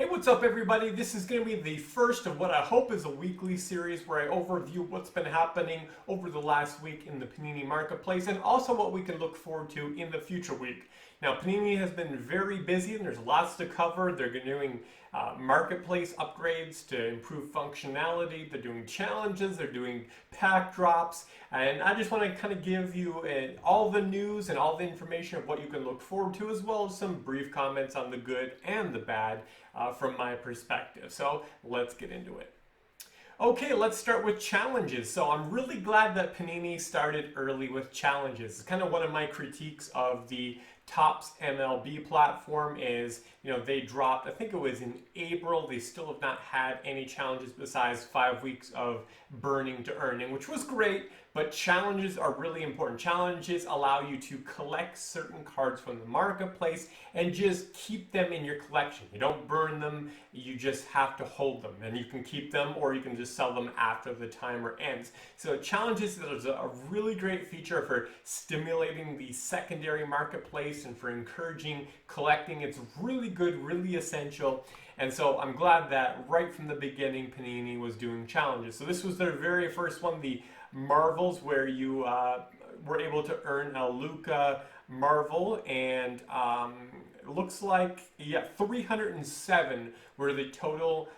Hey, what's up everybody? This is going to be the first of what I hope is a weekly series where I overview what's been happening over the last week in the Panini Marketplace and also what we can look forward to in the future week. Now, Panini has been very busy and there's lots to cover. They're doing marketplace upgrades to improve functionality. They're doing challenges. They're doing pack drops. And I just want to kind of give you all the news and all the information of what you can look forward to, as well as some brief comments on the good and the bad from my perspective. So let's get into it. Okay, let's start with challenges. So I'm really glad that Panini started early with challenges. It's kind of one of my critiques of the Topps MLB platform is, they dropped, I think it was in April, they still have not had any challenges besides 5 weeks of burning to earning, which was great, but challenges are really important. Challenges allow you to collect certain cards from the marketplace and just keep them in your collection. You don't burn them, you just have to hold them, and you can keep them or you can just sell them after the timer ends. So challenges is a really great feature for stimulating the secondary marketplace and for encouraging collecting. It's really good, really essential. And so I'm glad that right from the beginning Panini was doing challenges. So this was their very first one, the Marvels, where you were able to earn a Luka Marvel, and it looks like 307 were the total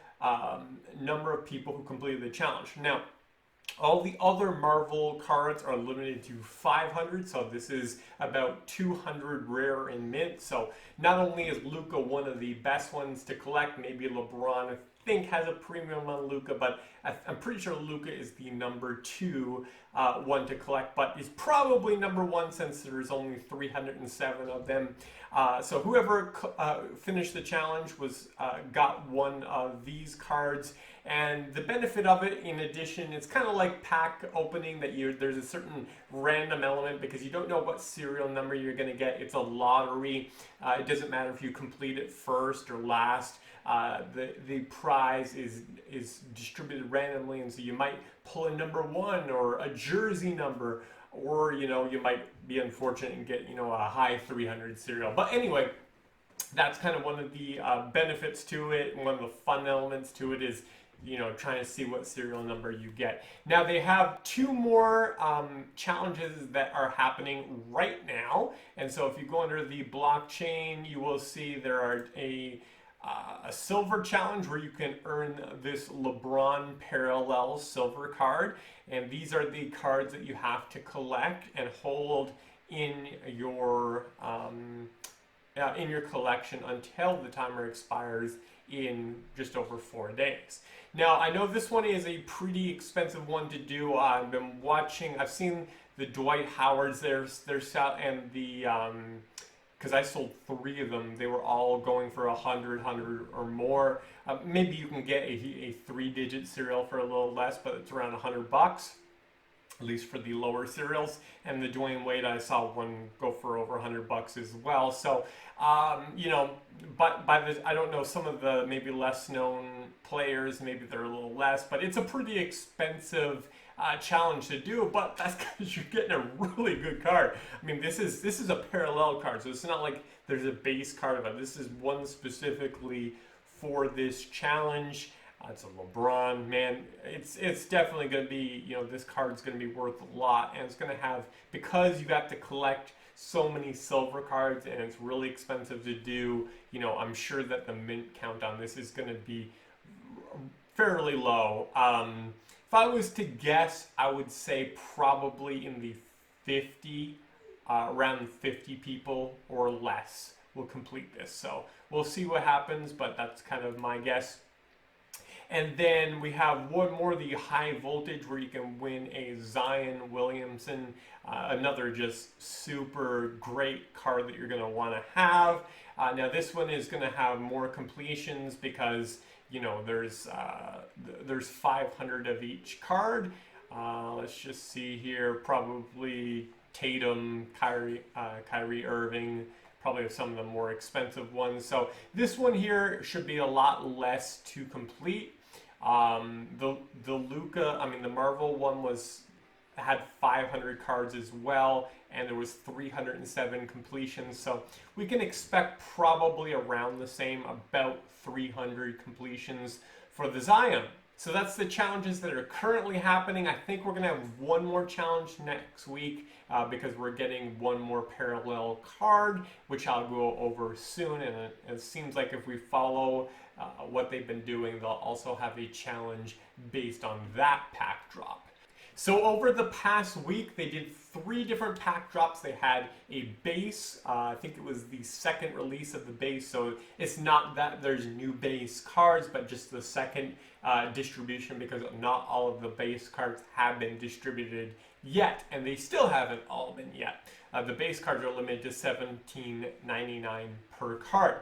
number of people who completed the challenge. Now, all the other Marvel cards are limited to 500, so this is about 200 rare in mint. So not only is Luka one of the best ones to collect, maybe LeBron I think has a premium on Luka, but I'm pretty sure Luka is the number 2 one to collect, but is probably number 1 since there's only 307 of them. So whoever finished the challenge got one of these cards. And the benefit of it, in addition, it's kind of like pack opening, that there's a certain random element because you don't know what serial number you're going to get. It's a lottery. It doesn't matter if you complete it first or last. The prize is distributed randomly, and so you might pull a number 1 or a jersey number, or you might be unfortunate and get a high 300 serial. But anyway, that's kind of one of the benefits to it. One of the fun elements to it is trying to see what serial number you get. Now they have 2 more challenges that are happening right now, and so if you go under the blockchain, you will see there are a silver challenge where you can earn this LeBron parallel silver card, and these are the cards that you have to collect and hold in your collection until the timer expires in just over 4 days. Now, I know this one is a pretty expensive one to do. I've seen the Dwight Howards there, and the, because I sold 3 of them, they were all going for 100 or more. Maybe you can get a 3-digit serial for a little less, but it's around $100. At least for the lower serials. And the Dwayne Wade, I saw one go for over $100 as well. So, but I don't know, some of the maybe less known players, maybe they're a little less, but it's a pretty expensive challenge to do, but that's because you're getting a really good card. I mean, this is a parallel card, so it's not like there's a base card of it. This is one specifically for this challenge. It's a LeBron, man. It's definitely going to be, this card's going to be worth a lot, and it's going to have, because you got to collect so many silver cards and it's really expensive to do, I'm sure that the mint count on this is going to be fairly low. If I was to guess, I would say probably in the 50, around 50 people or less will complete this. So we'll see what happens, but that's kind of my guess. And then we have one more, the high voltage, where you can win a Zion Williamson, another just super great card that you're going to want to have. Now this one is going to have more completions because there's 500 of each card. Let's just see here, probably Tatum, Kyrie Irving, probably some of the more expensive ones. So this one here should be a lot less to complete. The Luka, the Marvel one was had 500 cards as well, and there was 307 completions. So we can expect probably around the same, about 300 completions for the Zion. So that's the challenges that are currently happening. I think we're going to have one more challenge next week because we're getting one more parallel card, which I'll go over soon. And it seems like if we follow what they've been doing, they'll also have a challenge based on that pack drop. So over the past week, they did 3 different pack drops. They had a base, I think it was the second release of the base, so it's not that there's new base cards, but just the second distribution, because not all of the base cards have been distributed yet, and they still haven't all been yet. The base cards are limited to $17.99 per card.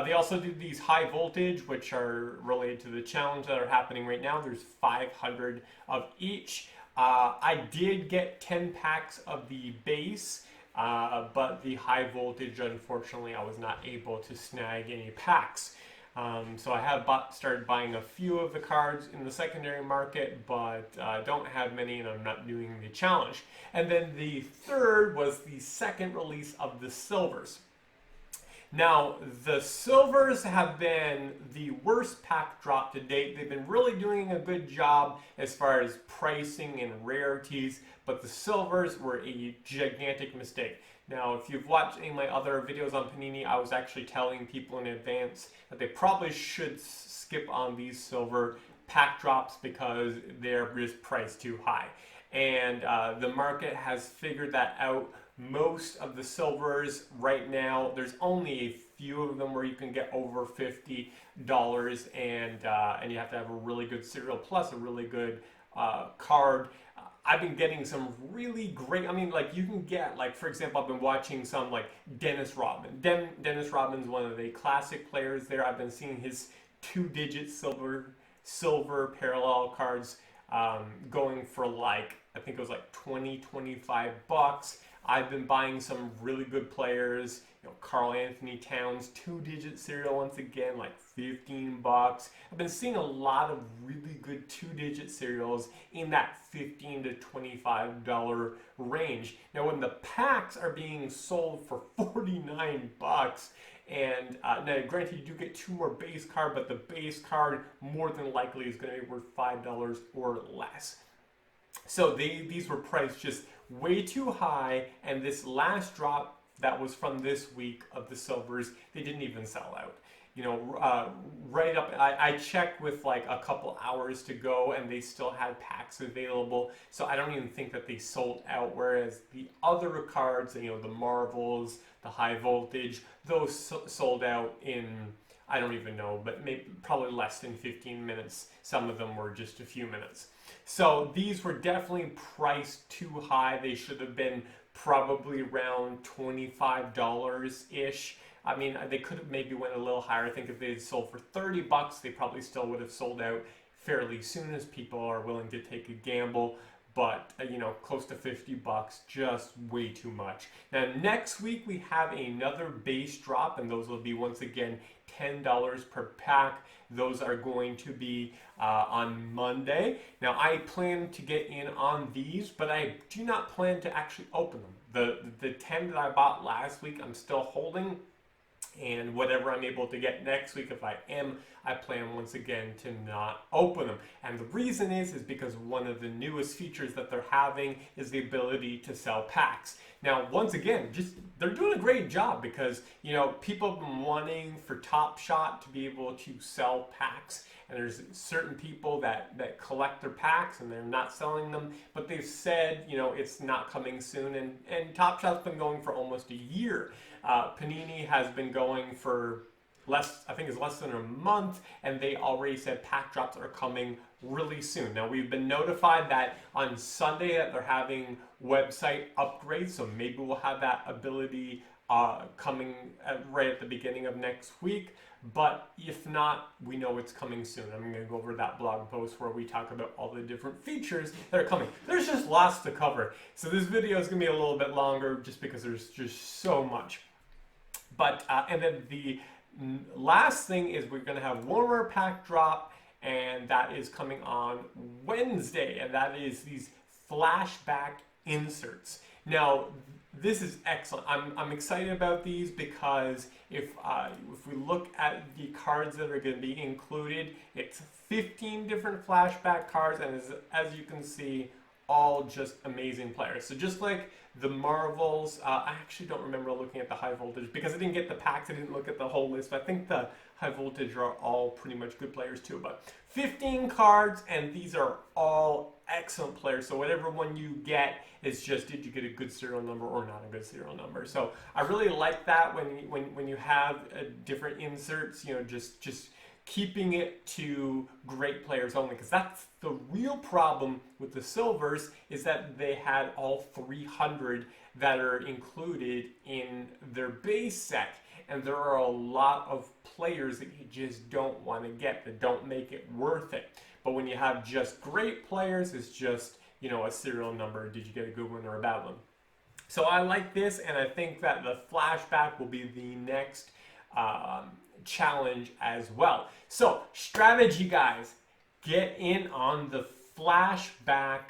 They also did these high voltage, which are related to the challenge that are happening right now. There's 500 of each. I did get 10 packs of the base, but the high voltage, unfortunately, I was not able to snag any packs. So I have started buying a few of the cards in the secondary market, but don't have many, and I'm not doing the challenge. And then the third was the second release of the silvers. Now, the silvers have been the worst pack drop to date. They've been really doing a good job as far as pricing and rarities, but the silvers were a gigantic mistake. Now, if you've watched any of my other videos on Panini, I was actually telling people in advance that they probably should skip on these silver pack drops because they're just priced too high. And the market has figured that out. Most of the silvers right now, there's only a few of them where you can get over $50, and you have to have a really good serial plus a really good card. I've been getting some really great, I mean, like you can get, like for example, I've been watching some like Dennis Rodman. Dennis Rodman's one of the classic players there. I've been seeing his 2-digit silver parallel cards going for like, I think it was like 20-25 bucks. I've been buying some really good players, Karl Anthony Towns, 2-digit serial once again, like 15 bucks. I've been seeing a lot of really good 2-digit serials in that $15 to $25 range. Now, when the packs are being sold for 49 bucks, and now granted you do get 2 more base card, but the base card more than likely is going to be worth $5 or less. So these were priced just way too high, and this last drop that was from this week of the silvers, they didn't even sell out. Right up, I checked with like a couple hours to go, and they still had packs available, so I don't even think that they sold out, whereas the other cards, the Marvels, the high voltage, those sold out in, I don't even know, but maybe probably less than 15 minutes. Some of them were just a few minutes. So these were definitely priced too high. They should have been probably around $25-ish. I mean, they could have maybe went a little higher. I think if they had sold for 30 bucks, they probably still would have sold out fairly soon, as people are willing to take a gamble. But, close to 50 bucks, just way too much. Now, next week we have another base drop, and those will be, once again, $10 per pack. Those are going to be on Monday. Now, I plan to get in on these, but I do not plan to actually open them. The 10 that I bought last week, I'm still holding. And whatever I'm able to get next week, if I plan once again to not open them. And the reason is because one of the newest features that they're having is the ability to sell packs. Now, once again, they're doing a great job because, people have been wanting for Top Shot to be able to sell packs. And there's certain people that collect their packs and they're not selling them, but they've said, it's not coming soon. And Top Shot's been going for almost a year. Panini has been going for less than a month, and they already said pack drops are coming really soon. Now, we've been notified that on Sunday that they're having website upgrades, so maybe we'll have that ability coming right at the beginning of next week. But if not, we know it's coming soon. I'm going to go over that blog post where we talk about all the different features that are coming. There's just lots to cover. So this video is going to be a little bit longer just because there's just so much. But, and then the last thing is we're going to have one more pack drop, and that is coming on Wednesday. And that is these Flashback Inserts. Now, this is excellent. I'm excited about these because if we look at the cards that are going to be included, it's 15 different flashback cards, and as you can see, all just amazing players. So just like the Marvels, I actually don't remember looking at the high voltage because I didn't get the packs, I didn't look at the whole list, but I think the high voltage are all pretty much good players too. But 15 cards, and these are all excellent players. So whatever one you get is just, did you get a good serial number or not a good serial number? So I really like that when you have different inserts, you know, just keeping it to great players only, because that's the real problem with the silvers, is that they had all 300 that are included in their base set, and there are a lot of players that you just don't want to get, that don't make it worth it. But when you have just great players, it's just, you know, a serial number. Did you get a good one or a bad one? So I like this, and I think that the flashback will be the next challenge as well. So strategy, guys, get in on the flashback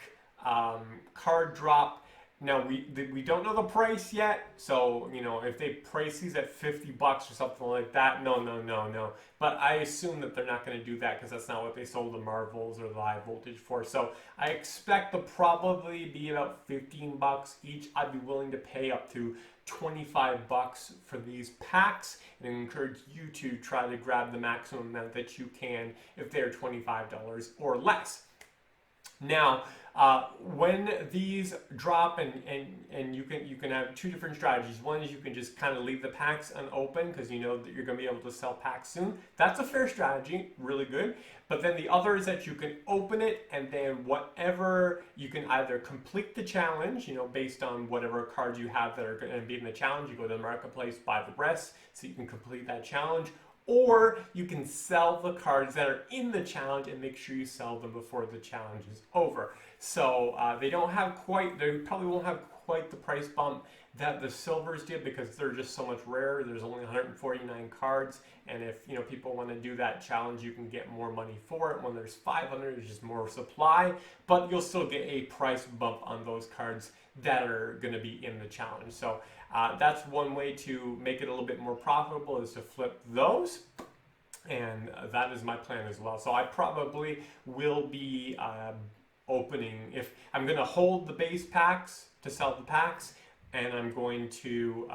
card drop. Now we don't know the price yet, so you know, if they price these at $50 or something like that, no. But I assume that they're not going to do that because that's not what they sold the Marvels or the high voltage for. So I expect they'll probably be about $15 each. I'd be willing to pay up to $25 for these packs, and I encourage you to try to grab the maximum amount that you can if they're $25 or less. Now, when these drop, and you can have two different strategies. One is you can just kind of leave the packs unopened because you know that you're going to be able to sell packs soon. That's a fair strategy, really good. But then the other is that you can open it, and then whatever, you can either complete the challenge, you know, based on whatever cards you have that are going to be in the challenge. You go to the marketplace, buy the rest, so you can complete that challenge. Or you can sell the cards that are in the challenge and make sure you sell them before the challenge is over. So they probably won't have quite the price bump that the silvers did because they're just so much rarer. There's only 149 cards, and if you know people want to do that challenge, you can get more money for it. When there's 500, there's just more supply, but you'll still get a price bump on those cards that are going to be in the challenge. So that's one way to make it a little bit more profitable, is to flip those, and that is my plan as well. So I probably will be opening, if I'm going to hold the base packs to sell the packs, and I'm going to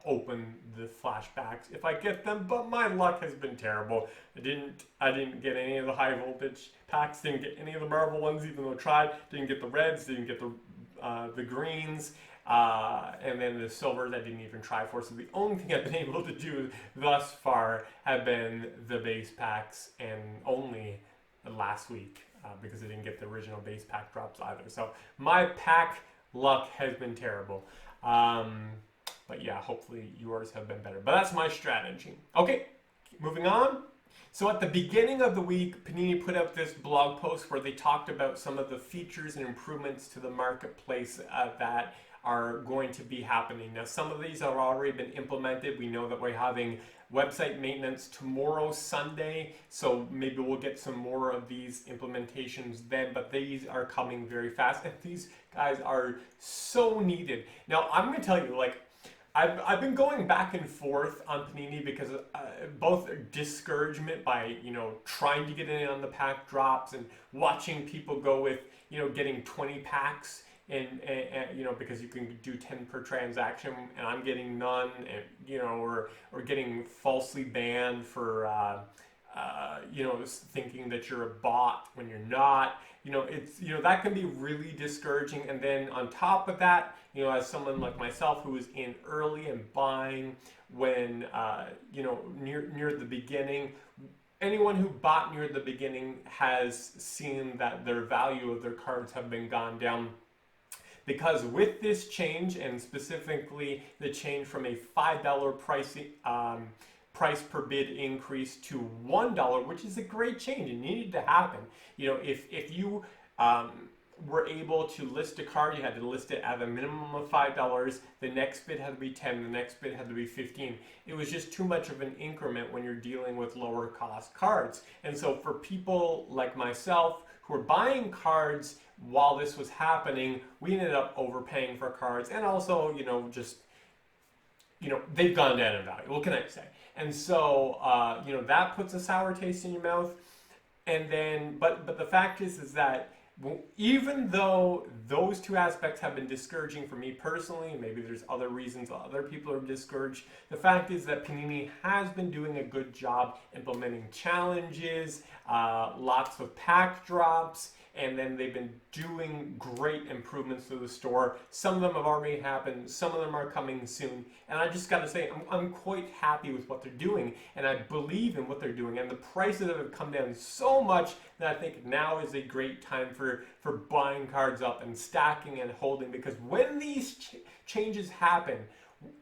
open the flashbacks if I get them. But my luck has been terrible. I didn't get any of the high voltage packs, didn't get any of the Marvel ones, even though I tried. Didn't get the reds, didn't get the greens, and then the silvers I didn't even try for. So the only thing I've been able to do thus far have been the base packs, and only last week because I didn't get the original base pack drops either. So my pack luck has been terrible. But yeah, hopefully yours have been better. But that's my strategy. Okay, moving on. So at the beginning of the week, Panini put out this blog post where they talked about some of the features and improvements to the marketplace that are going to be happening. Now, some of these have already been implemented. We know that we're having website maintenance tomorrow, Sunday, so maybe we'll get some more of these implementations then, but these are coming very fast, and these guys are so needed. Now, I'm going to tell you, like, I've been going back and forth on Panini because both discouragement by, you know, trying to get in on the pack drops and watching people go with, you know, getting 20 packs and you know, because you can do 10 per transaction, and I'm getting none, and you know, or getting falsely banned for you know, thinking that you're a bot when you're not. You know, it's, you know, that can be really discouraging. And then on top of that, you know, as someone like myself who was in early and buying when you know, near the beginning, anyone who bought near the beginning has seen that their value of their cards have been gone down. Because with this change, and specifically the change from a $5 price per bid increase to $1, which is a great change and needed to happen. You know, if you were able to list a card. You had to list it at a minimum of $5. The next bid had to be 10. The next bid had to be 15. It was just too much of an increment when you're dealing with lower cost cards. And so for people like myself who were buying cards while this was happening, we ended up overpaying for cards, and also, they've gone down in value. What can I say? And so, that puts a sour taste in your mouth. And then, but the fact is that even though those two aspects have been discouraging for me personally, maybe there's other reasons other people are discouraged, the fact is that Panini has been doing a good job implementing challenges, lots of pack drops, and then they've been doing great improvements to the store. Some of them have already happened, some of them are coming soon, and I just got to say, I'm quite happy with what they're doing, and I believe in what they're doing, and the prices have come down so much that I think now is a great time for buying cards up and stacking and holding, because when these changes happen,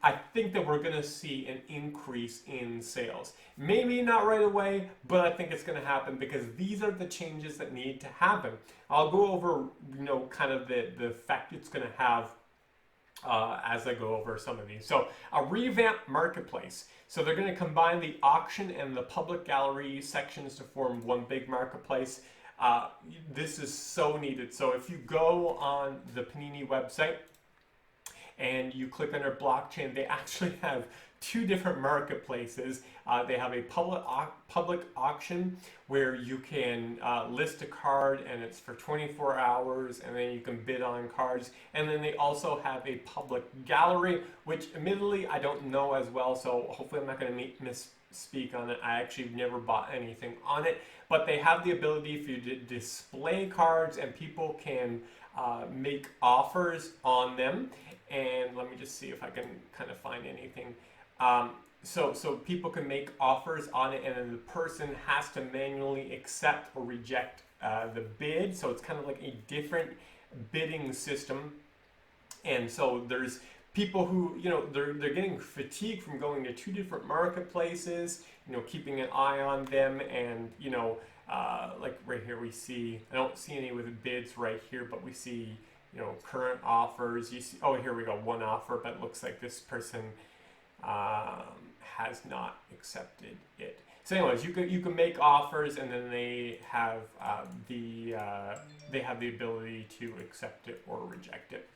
I think that we're going to see an increase in sales. Maybe not right away, but I think it's going to happen because these are the changes that need to happen. I'll go over, kind of the effect it's going to have as I go over some of these. So a Revamp Marketplace. So they're going to combine the auction and the public gallery sections to form one big marketplace. This is so needed. So if you go on the Panini website and you click under blockchain, they actually have two different marketplaces. They have a public auction where you can list a card and it's for 24 hours, and then you can bid on cards. And then they also have a public gallery, which admittedly I don't know as well, so hopefully I'm not going to misspeak on it. I actually never bought anything on it, but they have the ability for you to display cards, and people can make offers on them. And let me just see if I can kind of find anything. So people can make offers on it, and then the person has to manually accept or reject the bid. So it's kind of like a different bidding system. And so there's people who, they're getting fatigued from going to two different marketplaces, keeping an eye on them. And, like right here we see, I don't see any with bids right here, but we see, current offers. You see, oh, here we go, one offer, but it looks like this person has not accepted it. So anyways, you can make offers, and then they have the ability to accept it or reject it,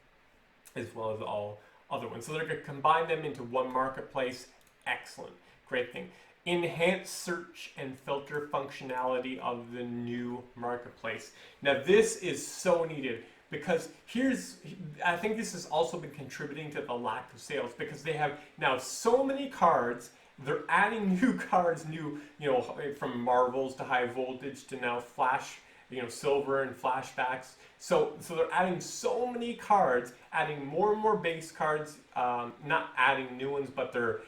as well as all other ones. So they're going to combine them into one marketplace. Excellent, great thing. Enhanced search and filter functionality of the new marketplace. Now this is so needed, because I think this has also been contributing to the lack of sales, because they have now so many cards. They're adding new cards, from Marvels to High Voltage to now Flash, Silver and Flashbacks. So they're adding so many cards, adding more and more base cards, not adding new ones, but they're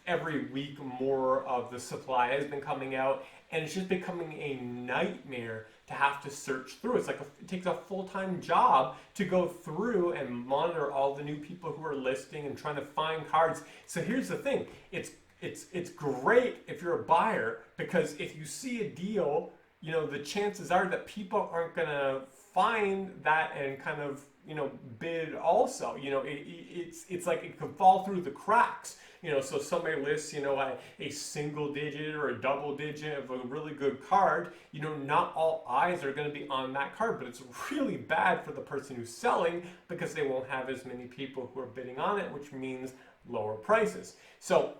every week more of the supply has been coming out, and it's just becoming a nightmare to have to search through. It's like it takes a full-time job to go through and monitor all the new people who are listing and trying to find cards. So here's the thing, it's great if you're a buyer, because if you see a deal, the chances are that people aren't gonna find that and kind of bid also. It's like it could fall through the cracks. So somebody lists, a single digit or a double digit of a really good card. Not all eyes are going to be on that card, but it's really bad for the person who's selling, because they won't have as many people who are bidding on it, which means lower prices. So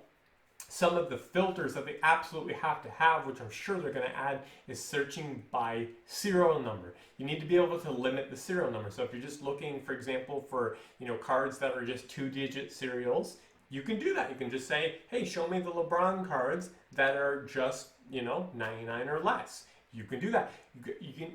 some of the filters that they absolutely have to have, which I'm sure they're going to add, is searching by serial number. You need to be able to limit the serial number. So if you're just looking, for example, for cards that are just 2-digit serials, you can do that. You can just say, hey, show me the LeBron cards that are just 99 or less. You can do that.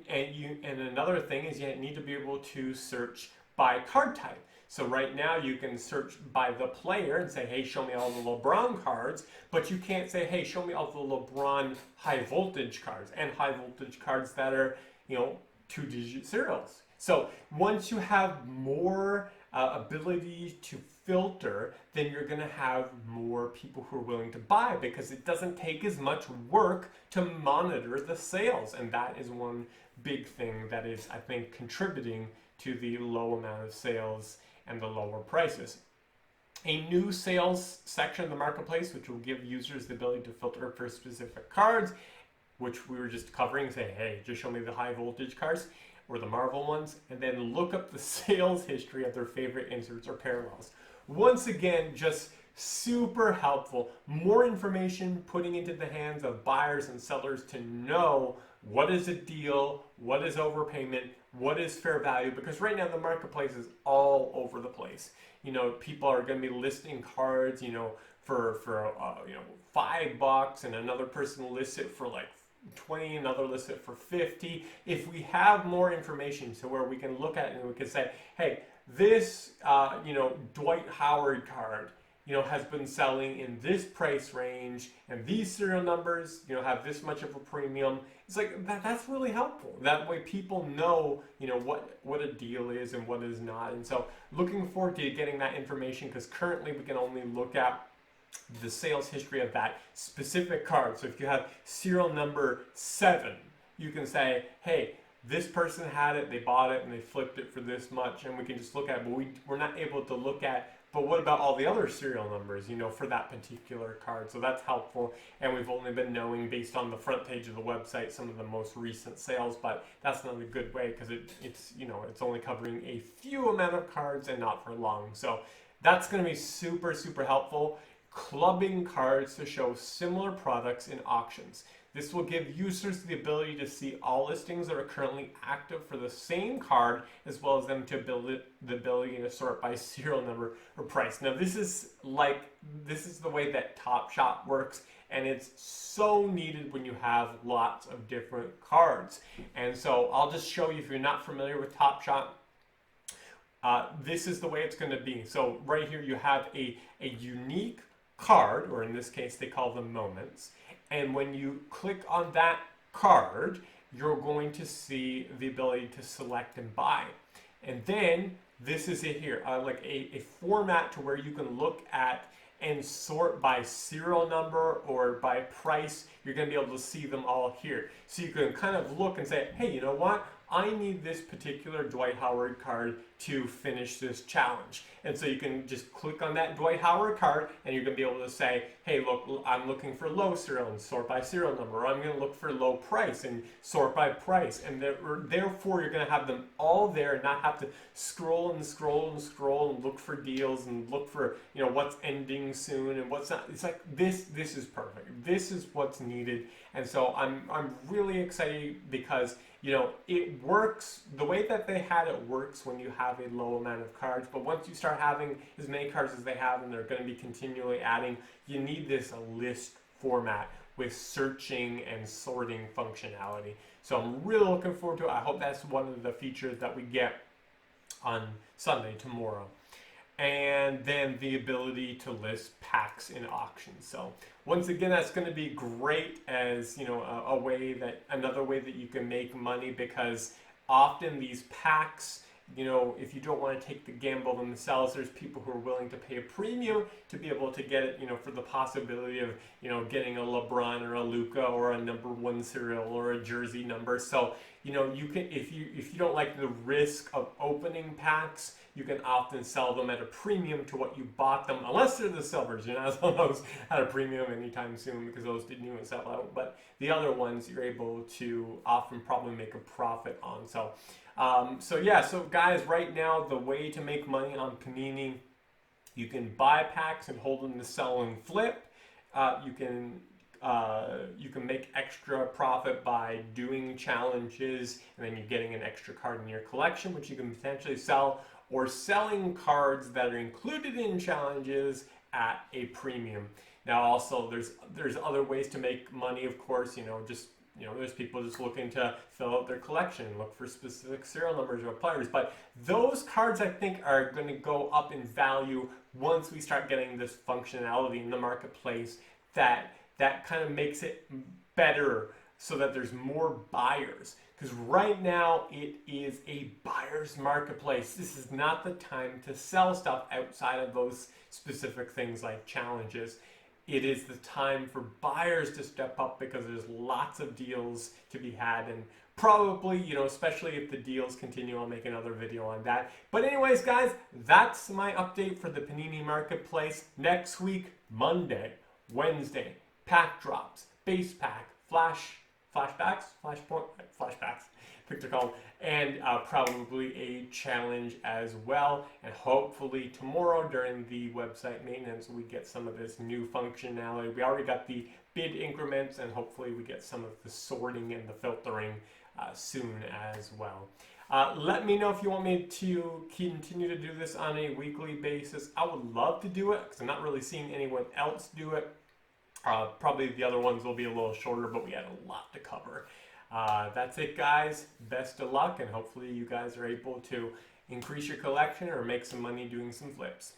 And another thing is you need to be able to search by card type. So right now you can search by the player and say, hey, show me all the LeBron cards, but you can't say, hey, show me all the LeBron high voltage cards, and high voltage cards that are 2-digit serials. So once you have more ability to filter, then you're going to have more people who are willing to buy, because it doesn't take as much work to monitor the sales. And that is one big thing that is, I think, contributing to the low amount of sales and the lower prices. A new sales section of the marketplace, which will give users the ability to filter for specific cards, which we were just covering, say, hey, just show me the high voltage cards or the Marvel ones, and then look up the sales history of their favorite inserts or parallels. Once again, just super helpful. More information putting into the hands of buyers and sellers to know what is a deal, what is overpayment, what is fair value, because right now the marketplace is all over the place. You know, people are going to be listing cards, you know, for $5, and another person lists it for like 20, another lists it for 50. If we have more information, so where we can look at it and we can say, hey, this Dwight Howard card, you know, has been selling in this price range, and these serial numbers, you know, have this much of a premium. It's like that's really helpful. That way people know, you know, what a deal is and what is not. And so looking forward to getting that information, because currently we can only look at the sales history of that specific card. So if you have serial number 7, you can say, hey, this person had it, they bought it, and they flipped it for this much, and we can just look at it. But we're not able to look at, but what about all the other serial numbers, you know, for that particular card? So that's helpful, and we've only been knowing based on the front page of the website some of the most recent sales, but that's not a good way, because it's you know, it's only covering a few amount of cards and not for long. So that's going to be super, super helpful. Clubbing cards to show similar products in auctions. This will give users the ability to see all listings that are currently active for the same card, as well as them to build the ability to sort by serial number or price. Now this is the way that Top Shot works, and it's so needed when you have lots of different cards. And so I'll just show you, if you're not familiar with Top Shot, this is the way it's going to be. So right here you have a unique card, or in this case they call them moments, and when you click on that card, you're going to see the ability to select and buy. And then this is it here, like a format to where you can look at and sort by serial number or by price. You're going to be able to see them all here. So you can kind of look and say, hey, you know what? I need this particular Dwight Howard card to finish this challenge. And so you can just click on that Dwight Howard card, and you're going to be able to say, hey, look, I'm looking for low serial and sort by serial number, or I'm going to look for low price and sort by price. And therefore, you're going to have them all there and not have to scroll and scroll and scroll and look for deals and look for, you know, what's ending soon and what's not. It's like this is perfect. This is what's needed. And so I'm really excited, because you know, it works, the way that they had it works when you have a low amount of cards, but once you start having as many cards as they have, and they're going to be continually adding, you need this list format with searching and sorting functionality. So I'm really looking forward to it. I hope that's one of the features that we get on Sunday, tomorrow. And then the ability to list packs in auctions. So once again, that's going to be great as, you know, another way that you can make money, because often these packs, you know, if you don't want to take the gamble themselves, there's people who are willing to pay a premium to be able to get it, you know, for the possibility of, you know, getting a LeBron or a Luka or a number 1 serial or a jersey number. So, you know, you can, if you don't like the risk of opening packs, you can often sell them at a premium to what you bought them, unless they're the silvers. You're not selling those at a premium anytime soon, because those didn't even sell out. But the other ones, you're able to often probably make a profit on. So, so guys, right now, the way to make money on Panini, you can buy packs and hold them to sell and flip. You can make extra profit by doing challenges, and then you're getting an extra card in your collection, which you can potentially sell, or selling cards that are included in challenges at a premium. Now, also, there's other ways to make money, of course. You know, there's people just looking to fill out their collection, look for specific serial numbers or players. But those cards, I think, are going to go up in value once we start getting this functionality in the marketplace that kind of makes it better so that there's more buyers. Because right now it is a buyer's marketplace. This is not the time to sell stuff outside of those specific things like challenges. It is the time for buyers to step up because there's lots of deals to be had, and probably, you know, especially if the deals continue, I'll make another video on that. But anyways, guys, that's my update for the Panini Marketplace. Next week, Monday, Wednesday, pack drops, base pack, flashbacks, pick the call, and probably a challenge as well. And hopefully tomorrow during the website maintenance, we get some of this new functionality. We already got the bid increments, and hopefully we get some of the sorting and the filtering soon as well. Let me know if you want me to continue to do this on a weekly basis. I would love to do it because I'm not really seeing anyone else do it. Probably the other ones will be a little shorter, but we had a lot to cover. That's it, guys. Best of luck, and hopefully you guys are able to increase your collection or make some money doing some flips.